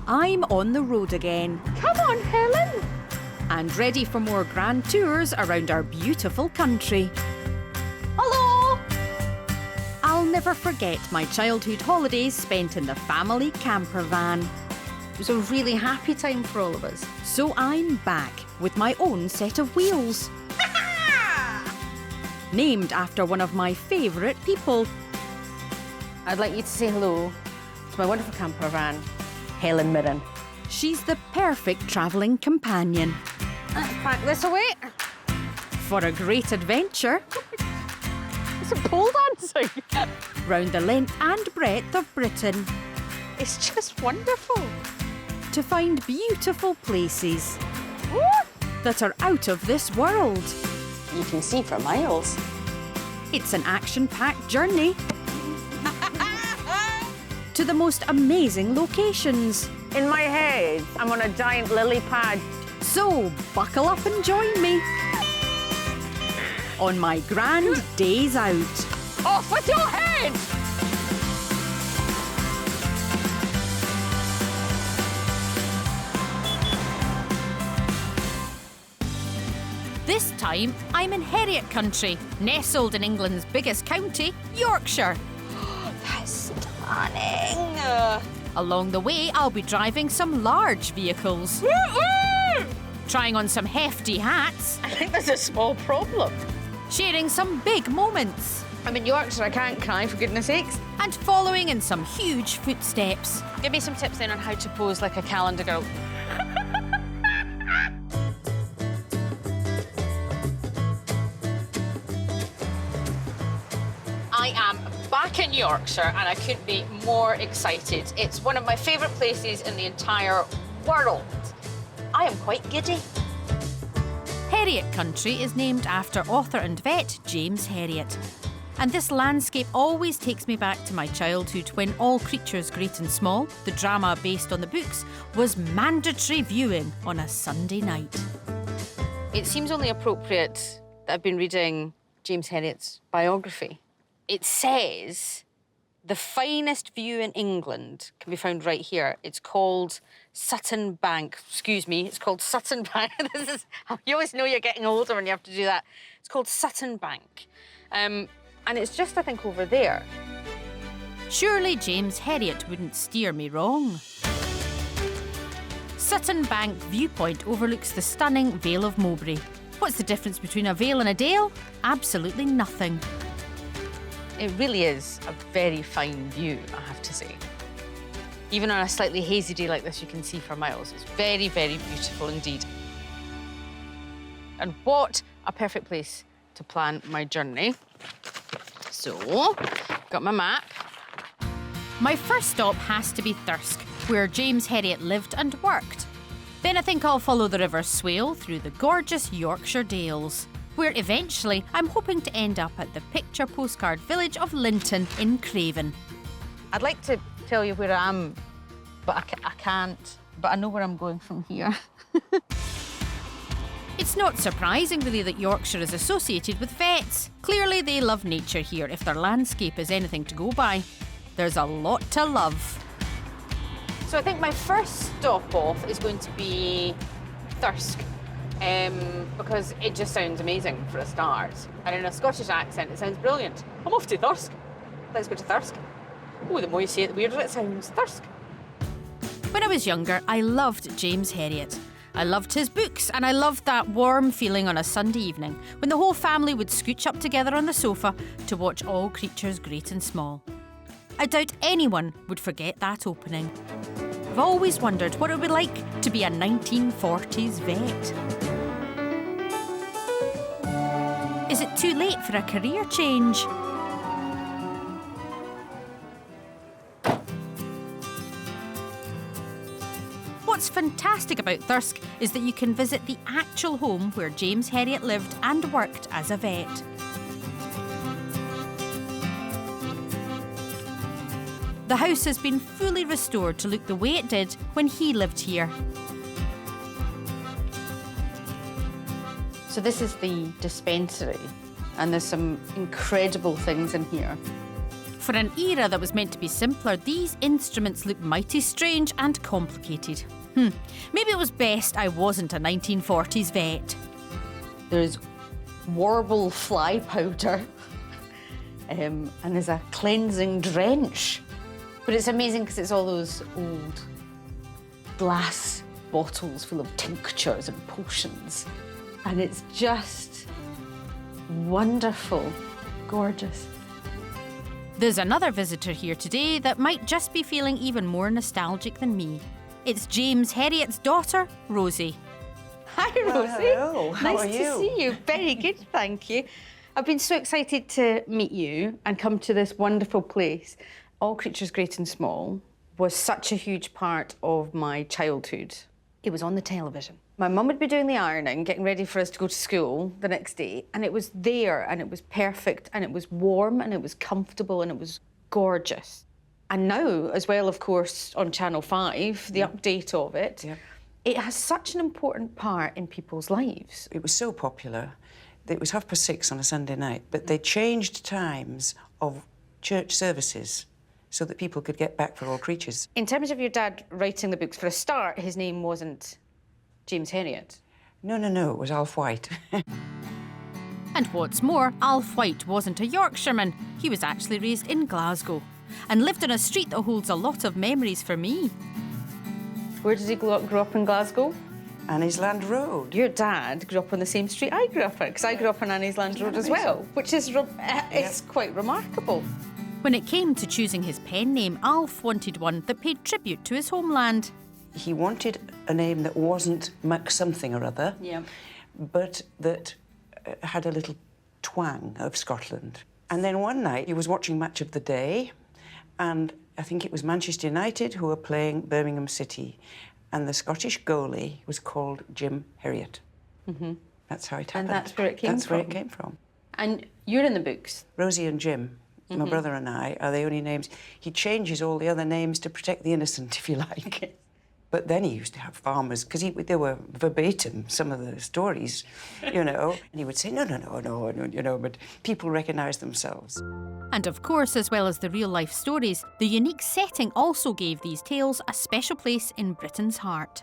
I'm on the road again. Come on, Helen. And ready for more grand tours around our beautiful country. Hello. I'll never forget my childhood holidays spent in the family campervan. It was a really happy time for all of us. So I'm back with my own set of wheels. Named after one of my favourite people. I'd like you to say hello to my wonderful campervan, Helen Mirren. She's the perfect travelling companion. Let's pack this away. For a great adventure. It's a pole dancing. Round the length and breadth of Britain. It's just wonderful. To find beautiful places. What? That are out of this world. You can see for miles. It's an action-packed journey. To the most amazing locations. In my head, I'm on a giant lily pad. So, buckle up and join me on my grand days out. Off with your head! This time, I'm in Herriot country, nestled in England's biggest county, Yorkshire. That's stunning. Along the way, I'll be driving some large vehicles. Trying on some hefty hats. I think there's a small problem. Sharing some big moments. I'm in Yorkshire, I can't cry, for goodness sakes. And following in some huge footsteps. Give me some tips then on how to pose like a calendar girl. I am back in Yorkshire and I couldn't be more excited. It's one of my favourite places in the entire world. I am quite giddy. Herriot country is named after author and vet James Herriot. And this landscape always takes me back to my childhood when All Creatures Great and Small, the drama based on the books, was mandatory viewing on a Sunday night. It seems only appropriate that I've been reading James Herriot's biography. It says the finest view in England can be found right here. It's called Sutton Bank. Excuse me, it's called Sutton Bank. You always know you're getting older when you have to do that. It's called Sutton Bank. And it's just, I think, over there. Surely James Herriot wouldn't steer me wrong. Sutton Bank viewpoint overlooks the stunning Vale of Mowbray. What's the difference between a vale and a dale? Absolutely nothing. It really is a very fine view, I have to say. Even on a slightly hazy day like this, you can see for miles. It's very, very beautiful indeed. And what a perfect place to plan my journey. So, got my map. My first stop has to be Thirsk, where James Herriot lived and worked. Then I think I'll follow the River Swale through the gorgeous Yorkshire Dales, where eventually I'm hoping to end up at the picture postcard village of Linton in Craven. I'd like to tell you where I am, but I can't. But I know where I'm going from here. It's not surprising, really, that Yorkshire is associated with vets. Clearly, they love nature here, if their landscape is anything to go by. There's a lot to love. So I think my first stop off is going to be Thirsk, because it just sounds amazing for a start. And in a Scottish accent, it sounds brilliant. I'm off to Thirsk. Let's go to Thirsk. Oh, the more you say it, the weirder it sounds. Thirsk. When I was younger, I loved James Herriot. I loved his books, and I loved that warm feeling on a Sunday evening when the whole family would scooch up together on the sofa to watch All Creatures Great and Small. I doubt anyone would forget that opening. I've always wondered what it would be like to be a 1940s vet. Is it too late for a career change? What's fantastic about Thirsk is that you can visit the actual home where James Herriot lived and worked as a vet. The house has been fully restored to look the way it did when he lived here. So this is the dispensary, and there's some incredible things in here. For an era that was meant to be simpler, these instruments look mighty strange and complicated. Maybe it was best I wasn't a 1940s vet. There's warble fly powder and there's a cleansing drench. But it's amazing because it's all those old glass bottles full of tinctures and potions. And it's just wonderful, gorgeous. There's another visitor here today that might just be feeling even more nostalgic than me. It's James Herriot's daughter, Rosie. Hi, Rosie. Hello. How are nice you? to see you. Very good, thank you. I've been so excited to meet you and come to this wonderful place. All Creatures Great and Small was such a huge part of my childhood. It was on the television. My mum would be doing the ironing, getting ready for us to go to school the next day, and it was there, and it was perfect, and it was warm, and it was comfortable, and it was gorgeous. And now, as well, of course, on Channel 5, the update of it, it has such an important part in people's lives. It was so popular. It was 6:30 on a Sunday night, but they changed times of church services so that people could get back for All Creatures. In terms of your dad writing the books, for a start, his name wasn't James Herriot. No, it was Alf White. And what's more, Alf White wasn't a Yorkshireman. He was actually raised in Glasgow and lived on a street that holds a lot of memories for me. Where did he grow up in Glasgow? Annie's Land Road. Your dad grew up on the same street I grew up on, because I grew up on Annie's Land Road as well, which is it's quite remarkable. When it came to choosing his pen name, Alf wanted one that paid tribute to his homeland. He wanted a name that wasn't Mac something or other, but that had a little twang of Scotland. And then one night he was watching Match of the Day, and I think it was Manchester United who were playing Birmingham City, and the Scottish goalie was called Jim Herriot. That's how it happened. And that's where it came from. That's where it came from. And you're in the books. Rosie and Jim, my brother and I, are the only names. He changes all the other names to protect the innocent, if you like. But then he used to have farmers, because they were verbatim, some of the stories, you know. And he would say, no, you know, but people recognise themselves. And of course, as well as the real-life stories, the unique setting also gave these tales a special place in Britain's heart.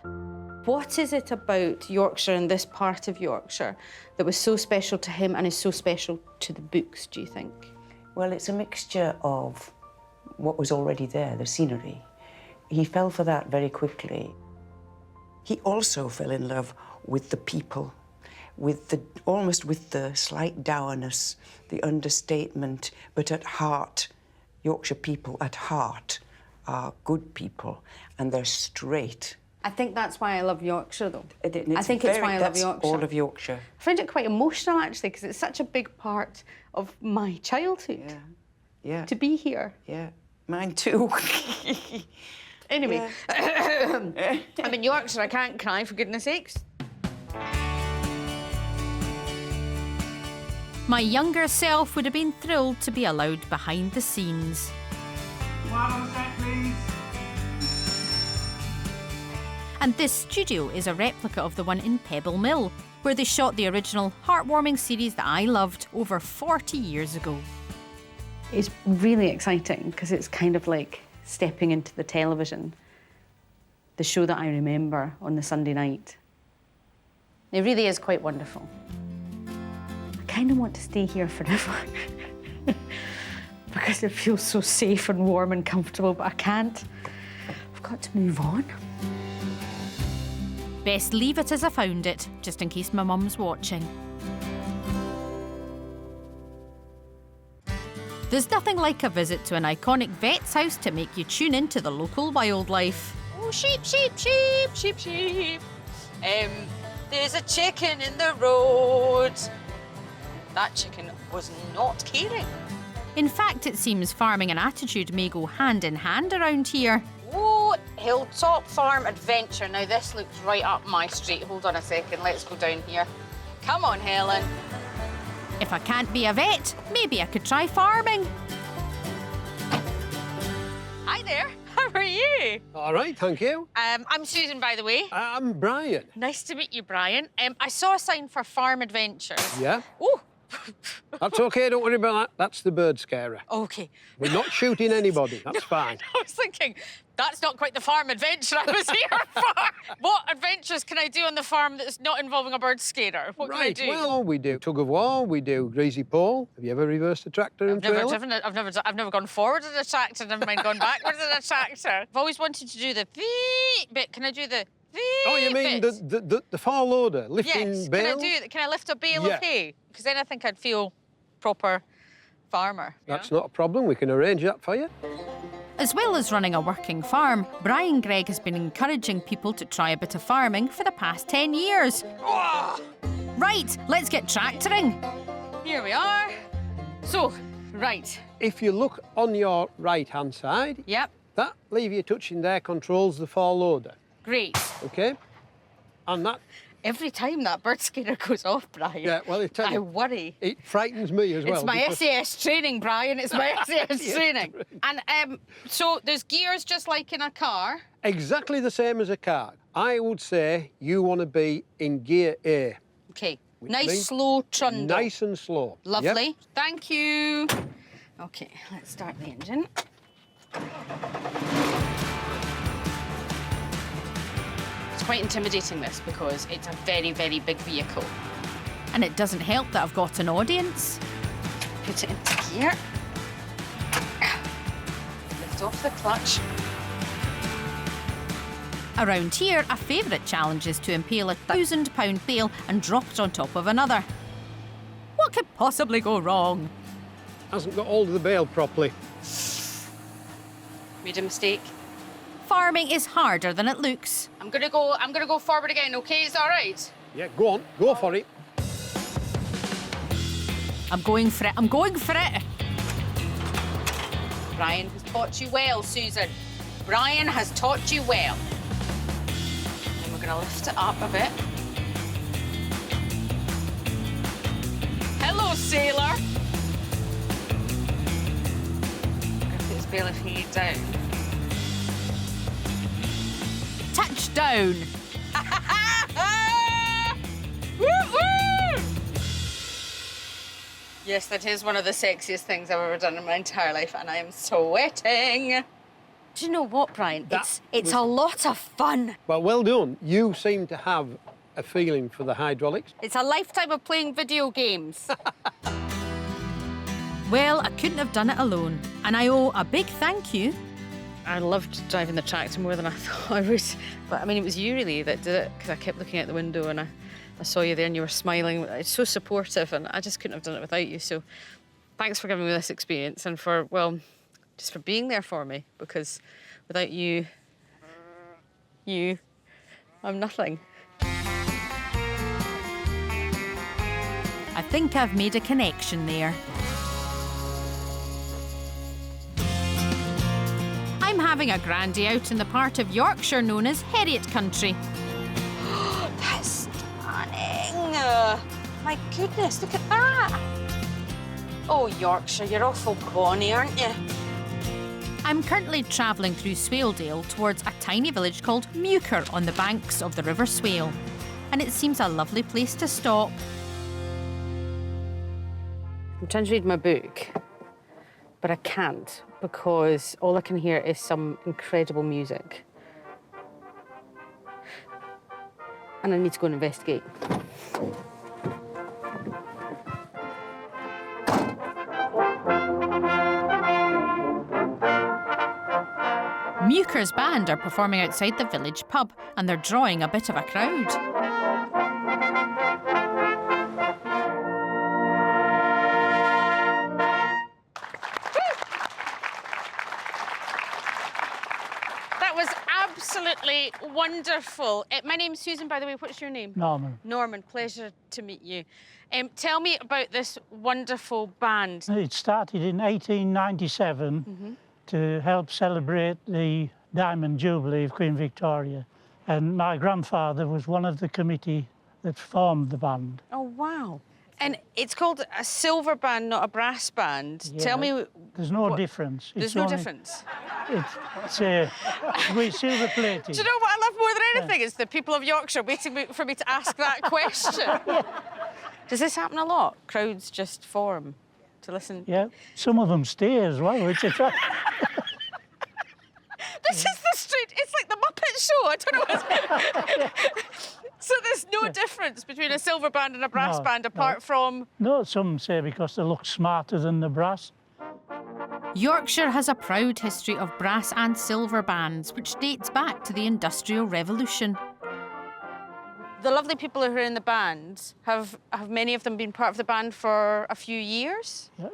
What is it about Yorkshire and this part of Yorkshire that was so special to him and is so special to the books, do you think? Well, it's a mixture of what was already there, the scenery. He fell for that very quickly. He also fell in love with the people, almost with the slight dourness, the understatement, but at heart, Yorkshire people at heart are good people, and they're straight. I think that's why I love Yorkshire, though. It's why I love Yorkshire. All of Yorkshire. I find it quite emotional, actually, because it's such a big part of my childhood. Yeah. To be here. Yeah. Mine too. Anyway, I'm in Yorkshire, I can't cry, for goodness sakes. My younger self would have been thrilled to be allowed behind the scenes. One on set, please. And this studio is a replica of the one in Pebble Mill, where they shot the original heartwarming series that I loved over 40 years ago. It's really exciting because it's kind of like stepping into the television, the show that I remember on the Sunday night. It really is quite wonderful. I kind of want to stay here forever because it feels so safe and warm and comfortable, but I can't. I've got to move on. Best leave it as I found it, just in case my mum's watching. There's nothing like a visit to an iconic vet's house to make you tune into the local wildlife. Oh, sheep, sheep, sheep, sheep, sheep. There's a chicken in the road. That chicken was not caring. In fact, it seems farming and attitude may go hand in hand around here. Oh, Hilltop Farm Adventure. Now, this looks right up my street. Hold on a second, let's go down here. Come on, Helen. If I can't be a vet, maybe I could try farming. Hi there, how are you? All right, thank you. I'm Susan, by the way. I'm Brian. Nice to meet you, Brian. I saw a sign for Farm Adventures. Yeah? Oh, That's OK, don't worry about that. That's the bird scarer. OK. We're not shooting anybody, that's fine. I was thinking, that's not quite the farm adventure I was here for. What adventures can I do on the farm that's not involving a bird scarer? What can I do? Well, we do tug of war, we do greasy pole. Have you ever reversed a tractor and trailer? I've never gone forward in a tractor, never mind gone backwards in a tractor. I've always wanted to do the bit. Can I do the Oh, you mean the far loader, lifting bales? Can I lift a bale of hay? Because then I think I'd feel proper farmer. That's not a problem. We can arrange that for you. As well as running a working farm, Brian Gregg has been encouraging people to try a bit of farming for the past 10 years. Right, let's get tractoring. Here we are. So, right. If you look on your right-hand side, Yep. that lever you're touching there controls the far loader. Great. OK? And that... Every time that bird scarer goes off, Brian, Yeah, well, I worry. It frightens me as well. It's my because- SAS training, Brian. It's my SAS training. And so there's gears just like in a car. Exactly the same as a car. I would say you want to be in gear A. OK. Which Nice, means slow trundle. Nice and slow. Lovely. Yep. Thank you. OK, let's start the engine. It's quite intimidating, this, because it's a very, very big vehicle. And it doesn't help that I've got an audience. Put it into gear. Lift off the clutch. Around here, a favourite challenge is to impale a 1,000-pound bale and drop it on top of another. What could possibly go wrong? Hasn't got hold of the bale properly. Made a mistake. Farming is harder than it looks. I'm gonna go forward again, okay? Is that all right? Yeah, go on. Go for it. I'm going for it. I'm going for it. Brian has taught you well, Susan. Brian has taught you well. And we're gonna lift it up a bit. Hello, sailor. I'm gonna put this bale of hay down. Touchdown. Woo-woo! Yes, that is one of the sexiest things I've ever done in my entire life, and I am sweating. Do you know what, Brian? It's a lot of fun. Well, well done. You seem to have a feeling for the hydraulics. It's a lifetime of playing video games. Well, I couldn't have done it alone. And I owe a big thank you. I loved driving the tractor more than I thought I would. But, I mean, it was you, really, that did it, because I kept looking out the window and I saw you there and you were smiling. It's so supportive, and I just couldn't have done it without you. So thanks for giving me this experience and for, well, just for being there for me, because without you, I'm nothing. I think I've made a connection there. I'm having a grandy out in the part of Yorkshire known as Herriot country. That's stunning. My goodness, look at that. Oh, Yorkshire, you're awful bonny, aren't you? I'm currently travelling through Swaledale towards a tiny village called Muir on the banks of the River Swale. And it seems a lovely place to stop. I'm trying to read my book, but I can't because all I can hear is some incredible music. And I need to go and investigate. Muir's band are performing outside the village pub and they're drawing a bit of a crowd. That was absolutely wonderful. My name's Susan, by the way. What's your name? Norman. Norman, pleasure to meet you. Tell me about this wonderful band. It started in 1897 to help celebrate the Diamond Jubilee of Queen Victoria. And my grandfather was one of the committee that formed the band. Oh, wow. And it's called a silver band, not a brass band. Yeah, Tell me... There's no difference. There's no difference. It's silver plated. Do you know what I love more than anything? Is the people of Yorkshire waiting for me to ask that question. Does this happen a lot? Crowds just form to listen? Yeah, some of them stay as well, which is... This is the street. It's like the Muppet Show. I don't know what's... So there's no difference between a silver band and a brass band apart from... No, some say because they look smarter than the brass. Yorkshire has a proud history of brass and silver bands, which dates back to the Industrial Revolution. The lovely people who are in the band, have many of them been part of the band for a few years? Yeah.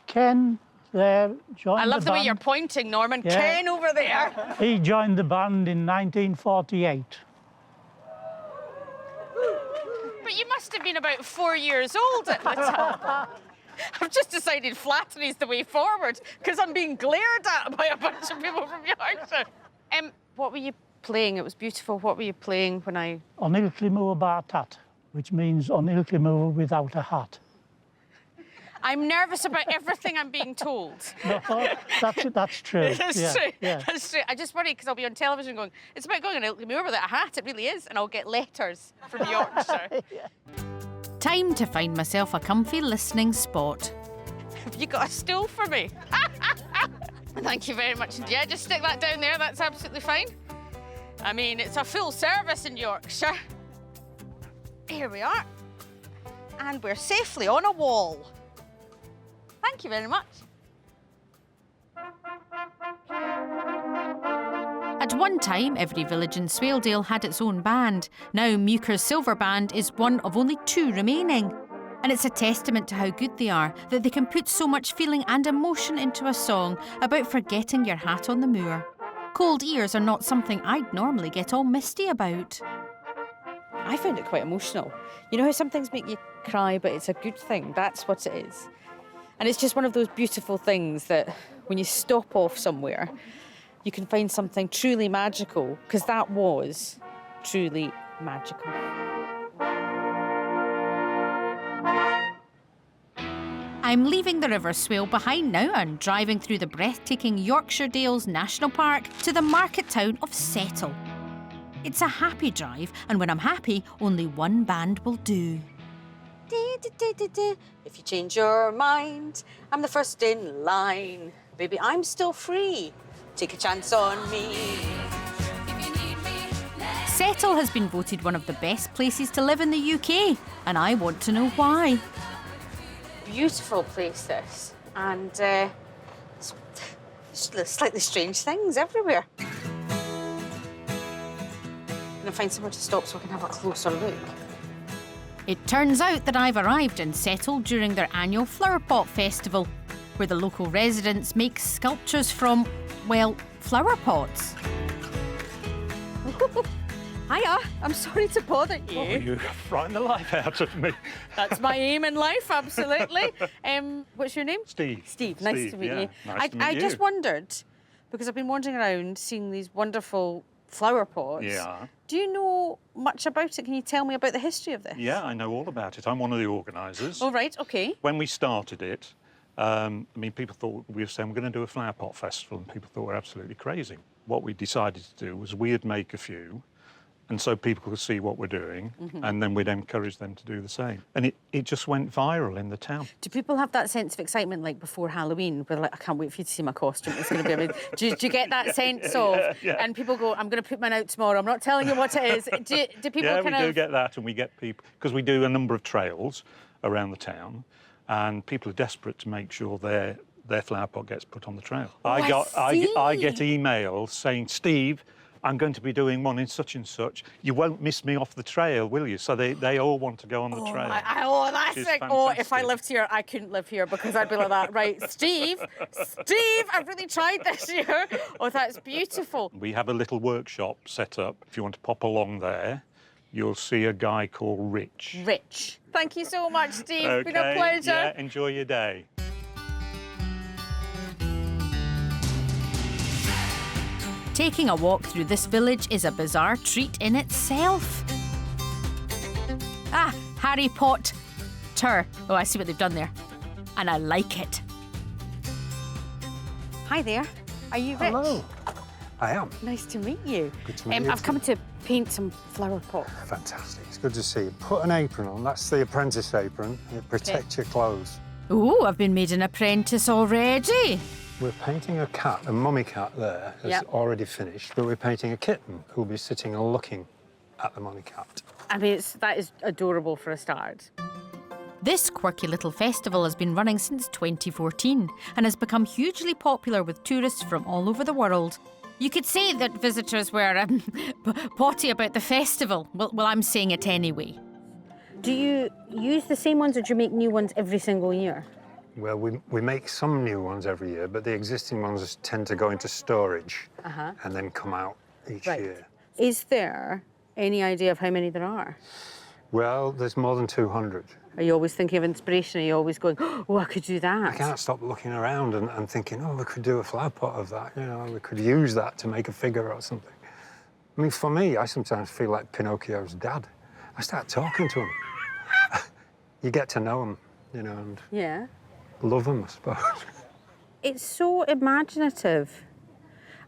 Ken there joined I love the way band. you're pointing, Norman. Yeah. Ken over there. He joined the band in 1948. But you must have been about 4 years old at the time. I've just decided flattery's the way forward because I'm being glared at by a bunch of people from Yorkshire. What were you playing? It was beautiful. What were you playing when I... On Ilkley Moor bar tat, which means on Ilkley Moor without a hat. I'm nervous about everything I'm being told. No, that's true. That's yeah, true. Yeah. That's true. I just worry because I'll be on television going, it's about going on Ilkley Moor without a hat. It really is. And I'll get letters from Yorkshire. Time to find myself a comfy listening spot. Have you got a stool for me? Thank you very much. Yeah, just stick that down there. That's absolutely fine. I mean, it's a full service in Yorkshire. Here we are. And we're safely on a wall. Thank you very much. At one time, every village in Swaledale had its own band. Now Muker's Silver Band is one of only 2 remaining. And it's a testament to how good they are, that they can put so much feeling and emotion into a song about forgetting your hat on the moor. Cold ears are not something I'd normally get all misty about. I found it quite emotional. You know how some things make you cry, but it's a good thing? That's what it is. And it's just one of those beautiful things that when you stop off somewhere, you can find something truly magical, because that was truly magical. I'm leaving the River Swale behind now and driving through the breathtaking Yorkshire Dales National Park to the market town of Settle. It's a happy drive, and when I'm happy, only one band will do. If you change your mind, I'm the first in line. Baby, I'm still free. Take a chance on me. Settle has been voted one of the best places to live in the UK, and I want to know why. Beautiful place, this. And slightly strange things everywhere. I'm gonna find somewhere to stop so I can have a closer look. It turns out that I've arrived in Settle during their annual Flowerpot festival, where the local residents make sculptures from, well, flower pots. Hiya, I'm sorry to bother you. Oh, you frightened the life out of me. That's my aim in life, absolutely. What's your name? Steve. Steve, nice to meet you. Nice to meet I you. just wondered, because I've been wandering around seeing these wonderful flower pots. Yeah. Do you know much about it? Can you tell me about the history of this? Yeah, I know all about it. I'm one of the organisers. Oh, right, OK. When we started it, I mean, people thought we were saying we're going to do a flower pot festival, and people thought we're absolutely crazy. What we decided to do was we'd make a few, and so people could see what we're doing, and then we'd encourage them to do the same. And it just went viral in the town. Do people have that sense of excitement, like before Halloween, where like, I can't wait for you to see my costume, it's going to be amazing. Do you get that sense of, and people go, I'm going to put mine out tomorrow, I'm not telling you what it is. Do people Yeah, kind we do of... get that, and we get people, because we do a number of trails around the town, and people are desperate to make sure their flower pot gets put on the trail. I get emails saying, Steve, I'm going to be doing one in such and such. You won't miss me off the trail, will you? So they all want to go on the trail. That's like, if I lived here, I couldn't live here because I'd be like that. Right, Steve, I've really tried this year. Oh, that's beautiful. We have a little workshop set up. If you want to pop along there, you'll see a guy called Rich. Rich. Thank you so much, Steve. Okay, It's been a pleasure. Yeah, enjoy your day. Taking a walk through this village is a bizarre treat in itself. Ah, Harry Potter. Oh, I see what they've done there. And I like it. Hi there. Are you Rich? Hello. I am. Nice to meet you. Good to meet you I've come to paint some flower pots. Fantastic. It's good to see you. Put an apron on. That's the apprentice apron. It protects your clothes. Oh, I've been made an apprentice already. We're painting a cat, a mummy cat there, that's already finished, but we're painting a kitten who'll be sitting and looking at the mummy cat. I mean, that is adorable for a start. This quirky little festival has been running since 2014 and has become hugely popular with tourists from all over the world. You could say that visitors were potty about the festival. Well, I'm saying it anyway. Do you use the same ones or do you make new ones every single year? Well, we make some new ones every year, but the existing ones tend to go into storage and then come out each year. Is there any idea of how many there are? Well, there's more than 200. Are you always thinking of inspiration? Are you always going, oh, I could do that? I can't stop looking around and thinking, oh, we could do a flower pot of that, you know, we could use that to make a figure or something. I mean, for me, I sometimes feel like Pinocchio's dad. I start talking to him. You get to know him, you know, and love him, I suppose. It's so imaginative.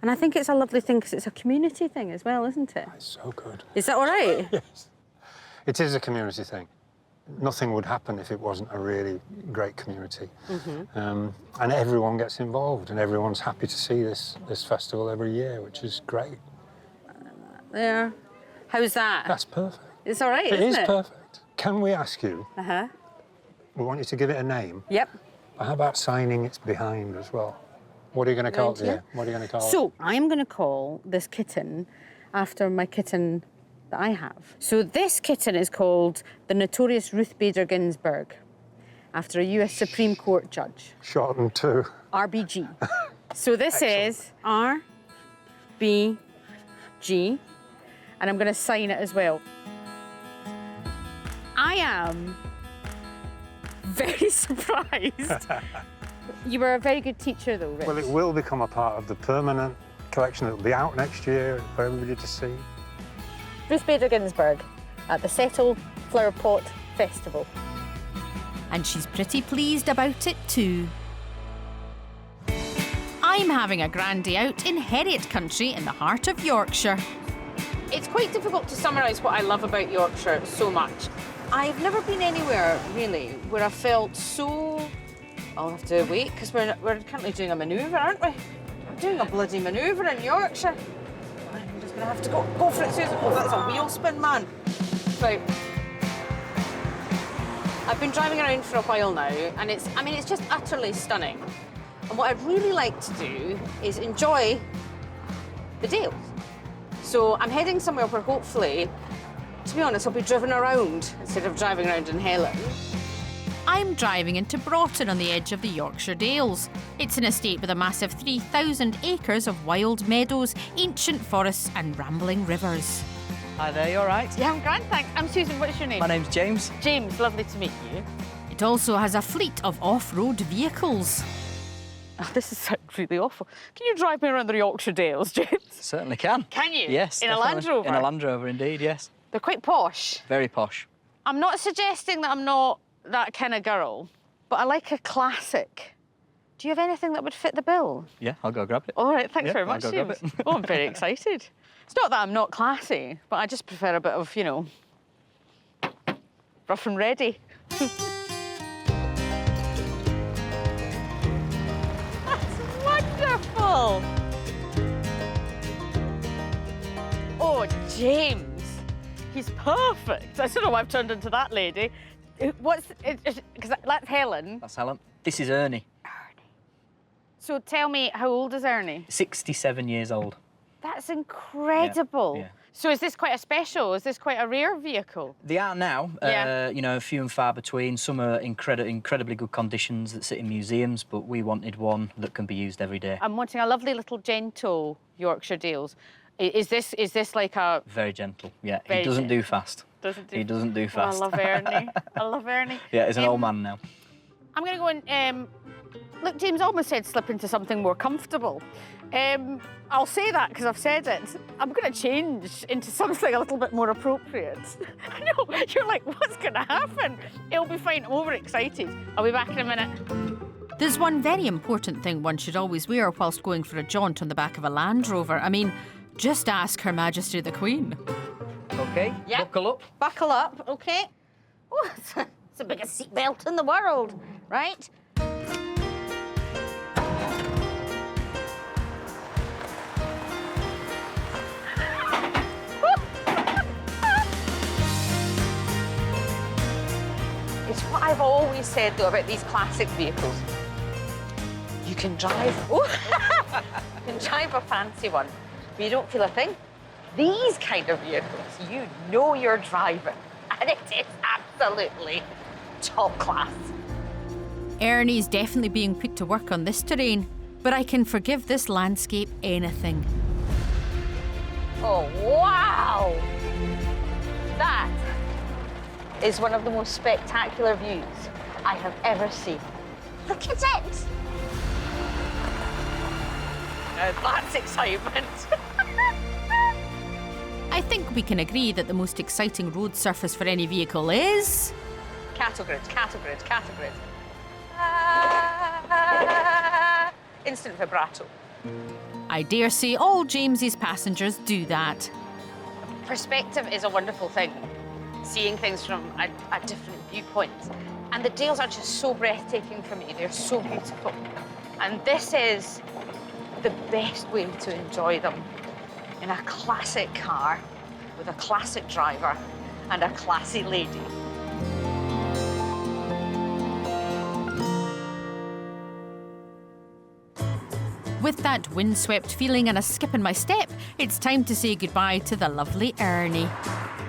And I think it's a lovely thing because it's a community thing as well, isn't it? It's so good. Is that all right? Yes. It is a community thing. Nothing would happen if it wasn't a really great community. And everyone gets involved and everyone's happy to see this festival every year, which is great. There. How's that? That's perfect. It's all right, isn't it? It is perfect. Can we ask you? We want you to give it a name. Yep. How about signing its behind as well? What are you going to call it? Yeah. What are you going to call it? So I'm going to call this kitten after my kitten that I have. So this kitten is called the notorious Ruth Bader Ginsburg, after a US Supreme Court judge. Shortened to? RBG. So this is RBG, and I'm going to sign it as well. I am very surprised. You were a very good teacher, though, Rich. Well, it will become a part of the permanent collection that will be out next year for everybody to see. Ruth Bader Ginsburg at the Settle Flowerpot Festival. And she's pretty pleased about it too. I'm having a grand day out in Herriot country in the heart of Yorkshire. It's quite difficult to summarise what I love about Yorkshire so much. I've never been anywhere, really, where I felt so... I'll have to wait, because we're currently doing a manoeuvre, aren't we? We're doing a bloody manoeuvre in Yorkshire. I'm just going to have to go for it, Susan. Oh, that's a wheel spin, man. Right. I've been driving around for a while now, and it's just utterly stunning. And what I'd really like to do is enjoy the Dales. So I'm heading somewhere where hopefully, to be honest, I'll be driven around instead of driving around in Helen. I'm driving into Broughton on the edge of the Yorkshire Dales. It's an estate with a massive 3,000 acres of wild meadows, ancient forests and rambling rivers. Hi there, you all right? Yeah, I'm grand, thanks. I'm Susan, what's your name? My name's James. James, lovely to meet you. It also has a fleet of off-road vehicles. Oh, this is really awful. Can you drive me around the Yorkshire Dales, James? Certainly can. Can you? Yes, In definitely. a Land Rover? In a Land Rover, indeed, yes. They're quite posh. Very posh. I'm not suggesting that I'm not that kind of girl, but I like a classic. Do you have anything that would fit the bill? Yeah, I'll go grab it. All right, thanks very I'll much, go grab James. it. Oh, I'm very excited. It's not that I'm not classy, but I just prefer a bit of, you know, rough and ready. That's wonderful. Oh, James. He's perfect. I don't know why I've turned into that lady. Because that's Helen. That's Helen. This is Ernie. Ernie. So tell me, how old is Ernie? 67 years old. That's incredible. Yeah. So is this quite a special? Is this quite a rare vehicle? They are now, you know, few and far between. Some are incredibly good conditions that sit in museums, but we wanted one that can be used every day. I'm wanting a lovely little gentle Yorkshire Dales. Is this like a... Very gentle, yeah. Very he doesn't gentle. do fast. He doesn't do fast. Oh, I love Ernie. I love Ernie. Yeah, he's an old man now. I'm going to go and... look, James almost said slip into something more comfortable. I'll say that because I've said it. I'm going to change into something a little bit more appropriate. I know, you're like, what's going to happen? It'll be fine. I'm overexcited. I'll be back in a minute. There's one very important thing one should always wear whilst going for a jaunt on the back of a Land Rover. I mean, just ask Her Majesty the Queen. OK, Yep. buckle up. Buckle up, OK. Oh, it's the biggest seatbelt in the world, right? It's what I've always said, though, about these classic vehicles. You can drive... Oh, you can drive a fancy one, but you don't feel a thing. These kind of vehicles, you know you're driving, and it is absolutely top class. Ernie's definitely being put to work on this terrain, but I can forgive this landscape anything. Oh, wow! That is one of the most spectacular views I have ever seen. Look at it! Now that's excitement. I think we can agree that the most exciting road surface for any vehicle is... Cattle grid, cattle grid, cattle grid. Instant vibrato. I dare say all James's passengers do that. Perspective is a wonderful thing. Seeing things from a different viewpoint. And the Dales are just so breathtaking for me. They're so beautiful. And this is the best way to enjoy them. In a classic car with a classic driver and a classy lady. With that windswept feeling and a skip in my step, it's time to say goodbye to the lovely Ernie.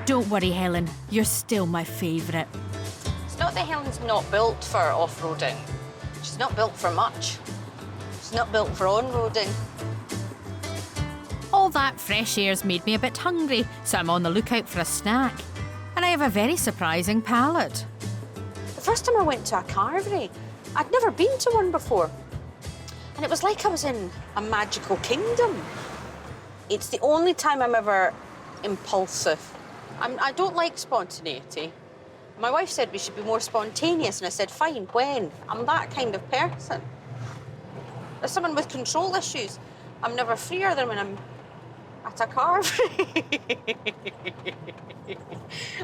Don't worry, Helen, you're still my favourite. It's not that Helen's not built for off-roading. She's not built for much. She's not built for on-roading. All that fresh air's made me a bit hungry, so I'm on the lookout for a snack. And I have a very surprising palate. The first time I went to a carvery, I'd never been to one before. And it was like I was in a magical kingdom. It's the only time I'm ever impulsive. I don't like spontaneity. My wife said we should be more spontaneous, and I said, fine, when? I'm that kind of person. As someone with control issues, I'm never freer than when I'm at a carvery.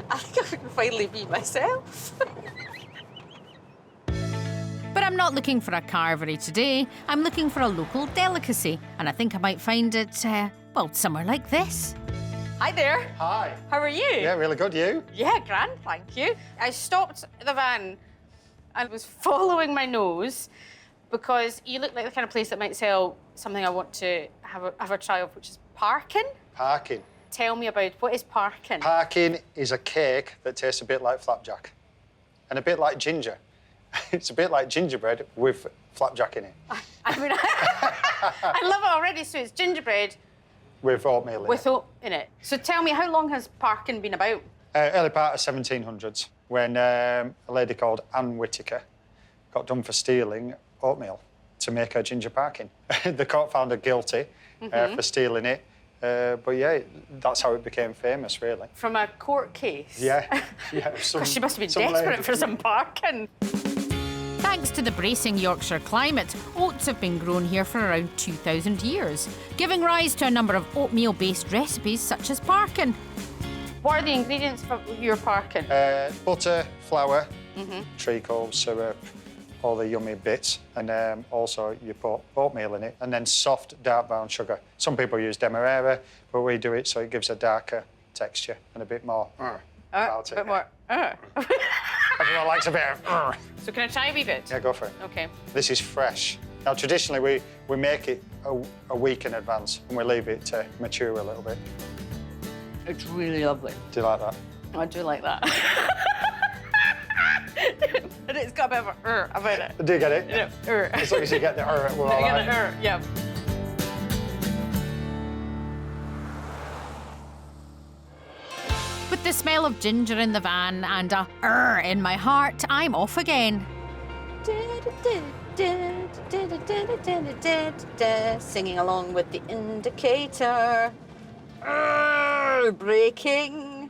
I think I can finally be myself. But I'm not looking for a carvery today. I'm looking for a local delicacy, and I think I might find it, well, somewhere like this. Hi there. Hi. How are you? Yeah, really good. You? Yeah, grand, thank you. I stopped the van and was following my nose because you look like the kind of place that might sell something I want to have a try of, which is parkin. Parkin. Tell me about what is parkin. Parkin is a cake that tastes a bit like flapjack and a bit like ginger. It's a bit like gingerbread with flapjack in it. I mean, I love it already. So it's gingerbread with oatmeal in with it. oat in it. So tell me, how long has parkin been about? Early part of 1700s, when a lady called Anne Whitaker got done for stealing oatmeal to make her ginger parkin. The court found her guilty for stealing it. But yeah, that's how it became famous, really. From a court case? Yeah. Because she must have been desperate for some parkin. Thanks to the bracing Yorkshire climate, oats have been grown here for around 2,000 years, giving rise to a number of oatmeal-based recipes such as parkin. What are the ingredients for your parkin? Butter, flour, treacle, syrup, all the yummy bits, and also you put oatmeal in it, and then soft dark brown sugar. Some people use demerara, but we do it so it gives a darker texture and a bit more. A bit more. Everyone likes a bit of. So can I try a wee bit? Yeah, go for it. Okay. This is fresh. Now, traditionally, we make it a week in advance, and we leave it to mature a little bit. It's really lovely. Do you like that? I do like that. And it's got a bit of a about it. Do you get it? Yeah. As long as you get the we're all right. Yeah. With the smell of ginger in the van and a in my heart, I'm off again. Singing along with the indicator. Braking.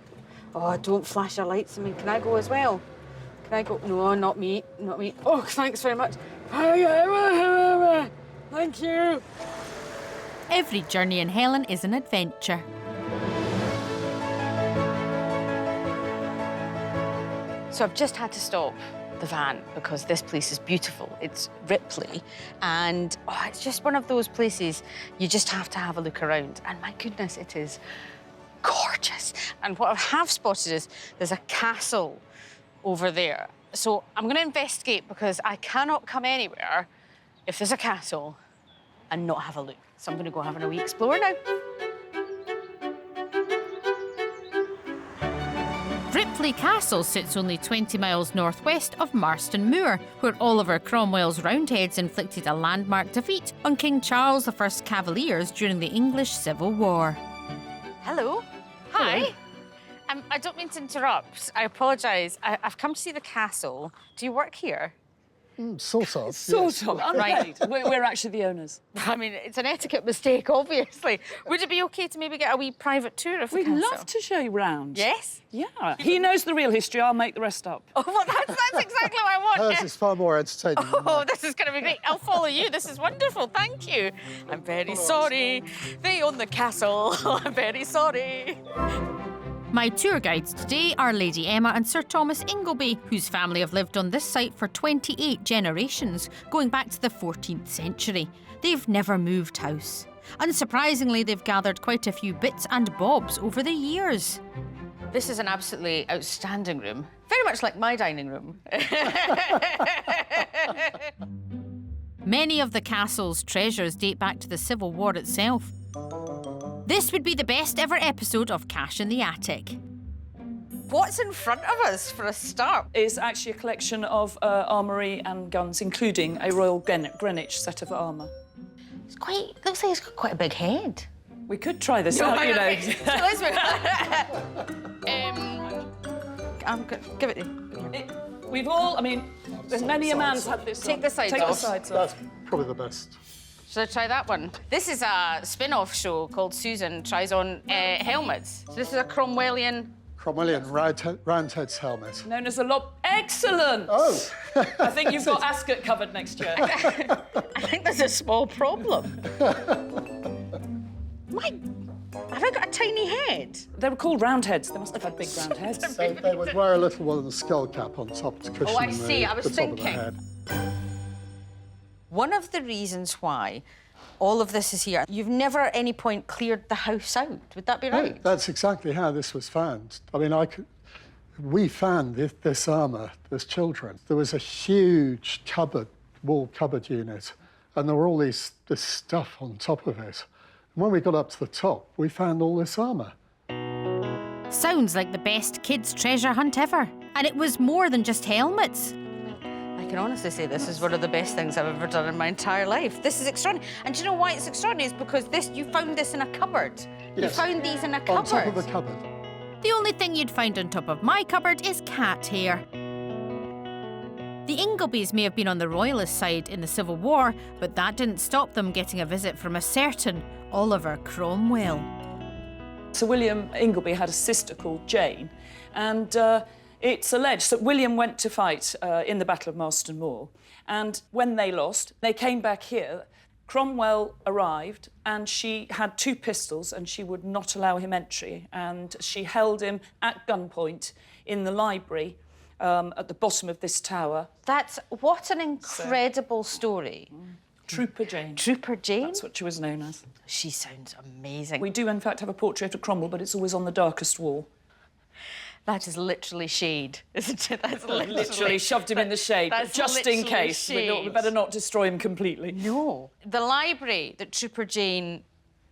Oh, don't flash your lights at me. Can I go as well? Can I go? No, not me. Not me. Oh, thanks very much. Thank you. Every journey in Helen is an adventure. So I've just had to stop the van because this place is beautiful. It's Ripley, and it's just one of those places you just have to have a look around. And my goodness, it is gorgeous. And what I have spotted is there's a castle over there. So I'm going to investigate because I cannot come anywhere if there's a castle and not have a look. So I'm going to go having a wee explore now. Ripley Castle sits only 20 miles northwest of Marston Moor, where Oliver Cromwell's Roundheads inflicted a landmark defeat on King Charles I's Cavaliers during the English Civil War. Hello. Hi. I don't mean to interrupt. I apologise. I've come to see the castle. Do you work here? Sort of. Sort of. Right. We're actually the owners. I mean, it's an etiquette mistake, obviously. Would it be OK to maybe get a wee private tour of the We'd castle? love to show you round. Yes? Yeah. He knows the real history. I'll make the rest up. Oh, well, that's exactly what I want. Hers is far more entertaining. Oh, this is going to be great. I'll follow you. This is wonderful. Thank you. I'm very sorry. They own the castle. I'm very sorry. My tour guides today are Lady Emma and Sir Thomas Ingleby, whose family have lived on this site for 28 generations, going back to the 14th century. They've never moved house. Unsurprisingly, they've gathered quite a few bits and bobs over the years. This is an absolutely outstanding room. Very much like my dining room. Many of the castle's treasures date back to the Civil War itself. This would be the best ever episode of Cash in the Attic. What's in front of us for a start? It's actually a collection of armoury and guns, including a Royal Greenwich set of armour. Looks like it's got quite a big head. We could try this out, you know. Give it to We've all, I mean, there's many a man's had this. Take the sides Take off. the sides off. That's probably the best. Should I try that one? This is a spin-off show called Susan Tries On Helmets. So this is a Cromwellian... Roundhead's helmet. Known as a lob. Excellent! Oh! I think you've got Ascot covered next year. I think there's a small problem. Have I got a tiny head? They were called roundheads. They must have had big round heads. They would wear a little one and a skull cap on top to cushion I see. I was the top of the thinking. head. One of the reasons why all of this is here, you've never at any point cleared the house out. Would that be right? No, that's exactly how this was found. I mean, we found this armour as children. There was a huge wall cupboard unit, and there were all this stuff on top of it. And when we got up to the top, we found all this armour. Sounds like the best kids' treasure hunt ever. And it was more than just helmets. I can honestly say this is one of the best things I've ever done in my entire life. This is extraordinary. And do you know why it's extraordinary? It's because you found this in a cupboard. Yes. You found these in a cupboard. On top of the cupboard. The only thing you'd find on top of my cupboard is cat hair. The Inglebys may have been on the royalist side in the Civil War, but that didn't stop them getting a visit from a certain Oliver Cromwell. Sir William Ingleby had a sister called Jane, and it's alleged that William went to fight in the Battle of Marston Moor, and when they lost, they came back here. Cromwell arrived, and she had 2 pistols, and she would not allow him entry, and she held him at gunpoint in the library at the bottom of this tower. What an incredible story. Trooper Jane. Trooper Jane? That's what she was known as. She sounds amazing. We do, in fact, have a portrait of Cromwell, but it's always on the darkest wall. That is literally shade, isn't it? That's literally shoved him in the shade, just in case. We better not destroy him completely. No. The library that Trooper Jane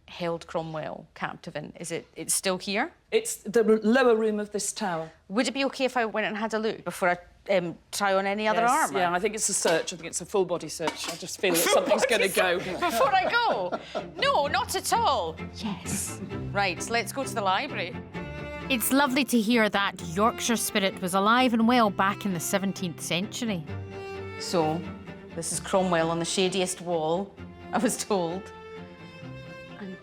held Cromwell captive in, it's still here? It's the lower room of this tower. Would it be OK if I went and had a look before I try on any other armour? Yeah, I think it's a search. I think it's a full-body search. I just feel that something's going to go. Before I go? No, not at all. Yes. Right, let's go to the library. It's lovely to hear that Yorkshire spirit was alive and well back in the 17th century. So, this is Cromwell on the shadiest wall, I was told. And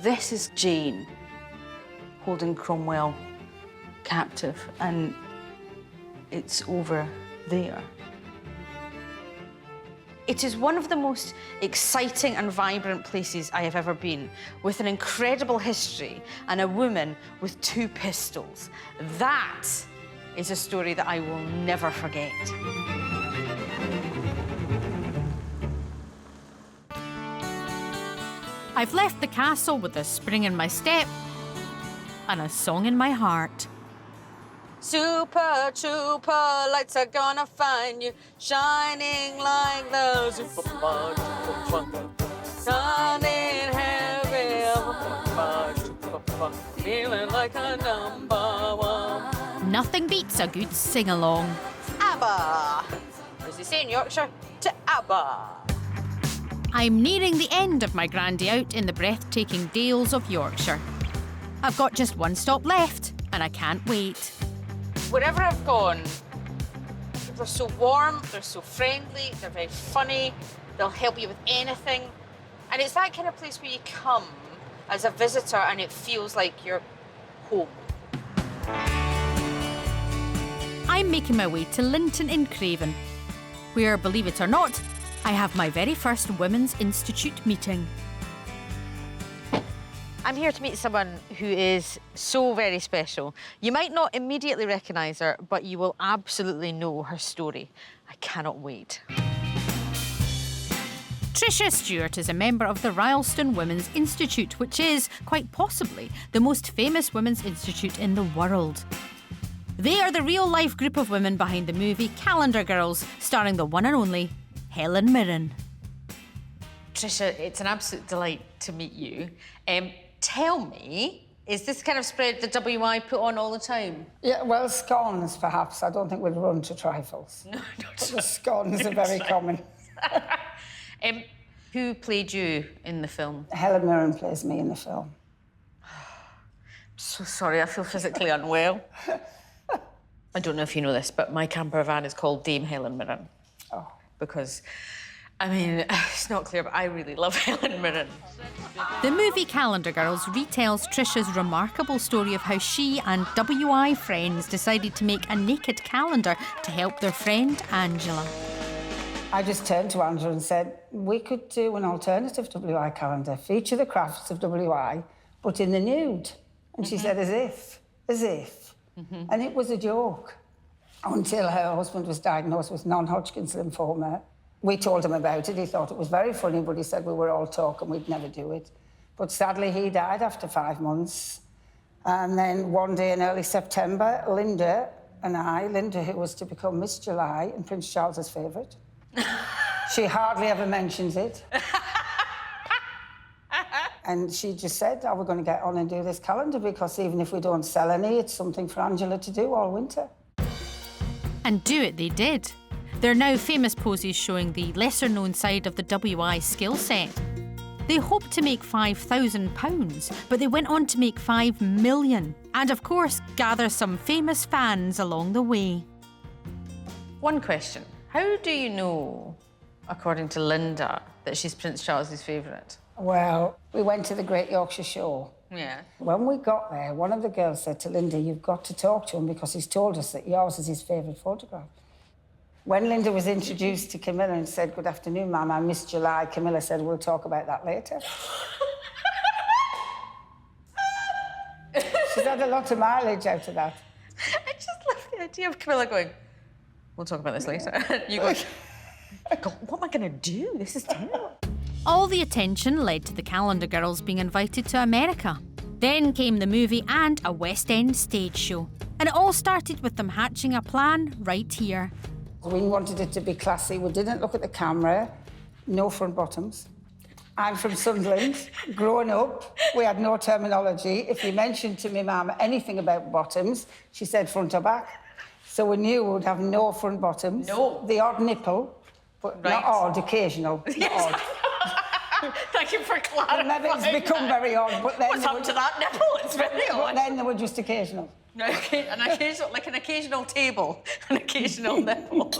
this is Jane holding Cromwell captive, and it's over there. It is one of the most exciting and vibrant places I have ever been, with an incredible history and a woman with 2 pistols. That is a story that I will never forget. I've left the castle with a spring in my step and a song in my heart. Super trooper, lights are gonna find you, shining like the superstar. Shining heavy, feeling like a #1. Nothing beats a good sing-along. ABBA! As they say in Yorkshire, to ABBA. I'm nearing the end of my grandy out in the breathtaking Dales of Yorkshire. I've got just one stop left, and I can't wait. Wherever I've gone, people are so warm, they're so friendly, they're very funny, they'll help you with anything. And it's that kind of place where you come as a visitor and it feels like you're home. I'm making my way to Linton in Craven, where, believe it or not, I have my very first Women's Institute meeting. I'm here to meet someone who is so very special. You might not immediately recognise her, but you will absolutely know her story. I cannot wait. Tricia Stewart is a member of the Rylstone Women's Institute, which is, quite possibly, the most famous women's institute in the world. They are the real-life group of women behind the movie Calendar Girls, starring the one and only Helen Mirren. Tricia, it's an absolute delight to meet you. Tell me, is this kind of spread the WI put on all the time? Yeah, well, scones, perhaps. I don't think we'd run to trifles. No, not but the scones are very common. Who played you in the film? Helen Mirren plays me in the film. I'm so sorry, I feel physically unwell. I don't know if you know this, but my camper van is called Dame Helen Mirren. Oh. Because, I mean, it's not clear, but I really love Helen Mirren. The movie Calendar Girls retells Tricia's remarkable story of how she and WI friends decided to make a naked calendar to help their friend Angela. I just turned to Angela and said, we could do an alternative WI calendar, feature the crafts of WI, but in the nude. And she said, as if. And it was a joke until her husband was diagnosed with non-Hodgkin's lymphoma. We told him about it. He thought it was very funny, but he said we were all talking, we'd never do it. But sadly, he died after 5 months. And then one day in early September, Linda and I, Linda, who was to become Miss July and Prince Charles's favourite, she hardly ever mentions it. And she just said, are we going to get on and do this calendar? Because even if we don't sell any, it's something for Angela to do all winter. And do it they did. There are now famous poses showing the lesser-known side of the WI skill set. They hoped to make £5,000, but they went on to make 5 million. And, of course, gather some famous fans along the way. One question. How do you know, according to Linda, that she's Prince Charles's favourite? Well, we went to the Great Yorkshire Show. Yeah. When we got there, one of the girls said to Linda, you've got to talk to him because he's told us that yours is his favourite photograph. When Linda was introduced to Camilla and said, good afternoon, ma'am, I'm Miss July, Camilla said, we'll talk about that later. She's had a lot of mileage out of that. I just love the idea of Camilla going, we'll talk about this later. You go, God, what am I going to do? This is terrible. All the attention led to the Calendar Girls being invited to America. Then came the movie and a West End stage show. And it all started with them hatching a plan right here. We wanted it to be classy. We didn't look at the camera. No front bottoms. I'm from Sunderland. Growing up, we had no terminology. If you mentioned to me, ma'am, anything about bottoms, she said front or back. So we knew we would have no front bottoms. No. The odd nipple, but not odd, occasional. Not odd. Thank you for clarifying. Maybe it's become very odd, but then... What's up to that nipple? It's very odd. But then they were just occasional. An occasional table, an occasional nipple.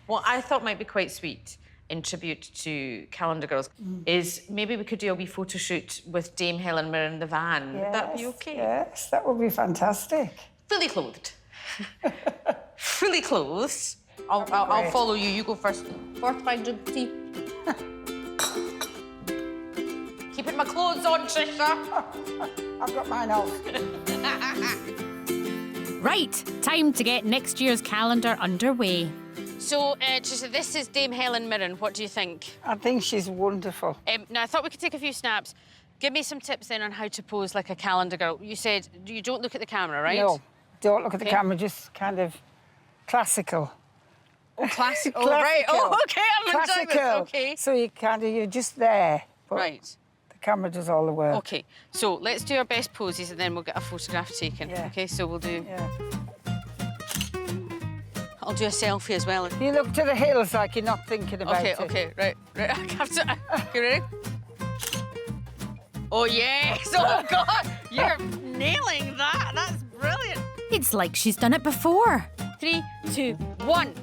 What I thought might be quite sweet in tribute to Calendar Girls is maybe we could do a wee photo shoot with Dame Helen Mirren in the van. Yes, would that be okay? Yes, that would be fantastic. Fully clothed. Fully clothed. I'll follow you. You go first. Fourth by drink tea. Keeping my clothes on, Trisha. I've got mine off. Right, time to get next year's calendar underway. So, Trisha, this is Dame Helen Mirren. What do you think? I think she's wonderful. Now, I thought we could take a few snaps. Give me some tips then on how to pose like a calendar girl. You said you don't look at the camera, right? No, don't look at the camera, just kind of classical. Oh, classic. Oh, right. Oh, okay, I'm enjoying this. Okay. So you're just there. But right. The camera does all the work. Okay, so let's do our best poses and then we'll get a photograph taken. Yeah. Okay, so we'll do... Yeah. I'll do a selfie as well. You look to the hills like you're not thinking about it. Okay, right. I have to... You ready? Oh, yes! Oh, God! You're nailing that! That's brilliant! It's like she's done it before. 3, 2, 1.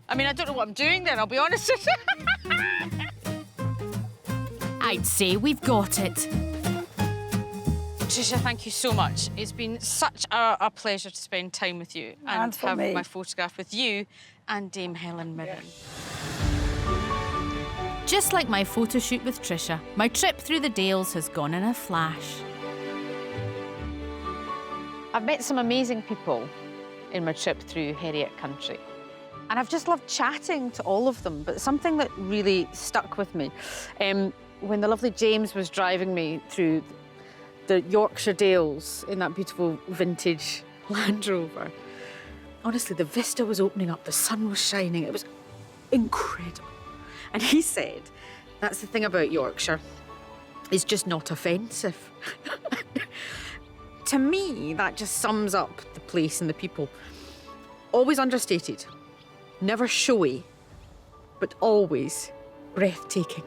I mean, I don't know what I'm doing then, I'll be honest with you. I'd say we've got it. Trisha, thank you so much. It's been such a pleasure to spend time with you and have my photograph with you and Dame Helen Mirren. Just like my photo shoot with Trisha, my trip through the Dales has gone in a flash. I've met some amazing people in my trip through Herriot country. And I've just loved chatting to all of them, but something that really stuck with me, when the lovely James was driving me through the Yorkshire Dales in that beautiful vintage Land Rover. Honestly, the vista was opening up, the sun was shining, it was incredible. And he said, that's the thing about Yorkshire, it's just not offensive. To me, that just sums up the place and the people. Always understated, never showy, but always breathtaking.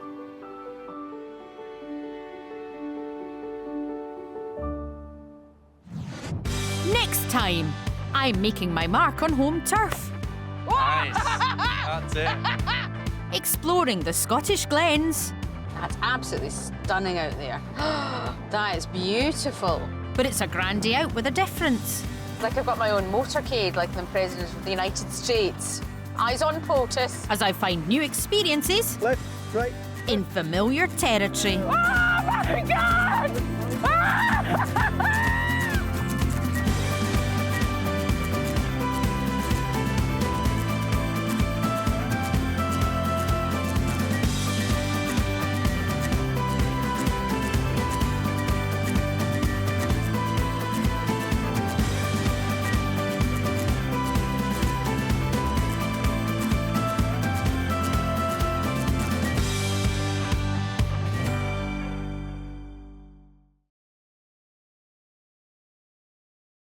Next time, I'm making my mark on home turf. Nice. That's it. Exploring the Scottish glens. That's absolutely stunning out there. That is beautiful. But it's a grand day out with a difference. It's like I've got my own motorcade, like the President of the United States. Eyes on POTUS. As I find new experiences. Left, right. In familiar territory. Oh my God!